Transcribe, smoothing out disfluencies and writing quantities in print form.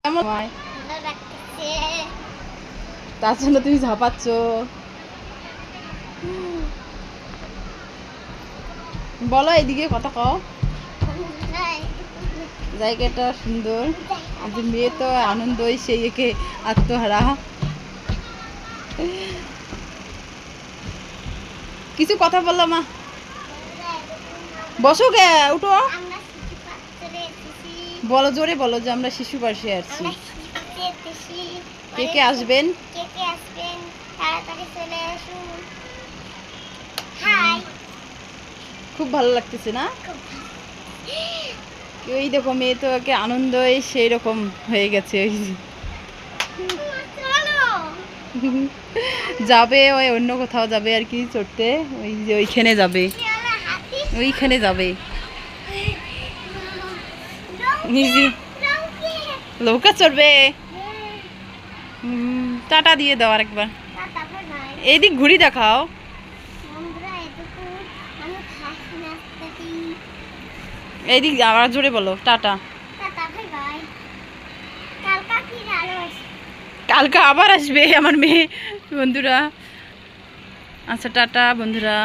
কেমন তার জন্য তুমি ঝাঁপাচ্ছ। বলো এদিকে কথা কও। জায়গাটা সুন্দর, মেয়ে তো আনন্দই সেই একে আত্মহারা। কিছু কথা বললো মা। বসো গে, উঠো। বলো, জোরে বলো যে আমরা শিশু পাশে আসছি। কে কে আসবেন? খুব ভালো লাগতেছে না? ওই দেখো মেয়ে তো একে আনন্দই সেই রকম হয়ে গেছে। ওই যাবে ওই অন্য কোথাও যাবে আর কি চড়তে, ওই যে ওইখানে যাবে, ওইখানে যাবে। নৌকা চড়বে। টাটা দিয়ে দাও আরেকবার। এইদিক ঘুরি দেখাও। এইদিক আবার জোরে বলো টাটা। কালকে আবার আসবে আমার মেয়ে বন্ধুরা। আচ্ছা টাটা বন্ধুরা।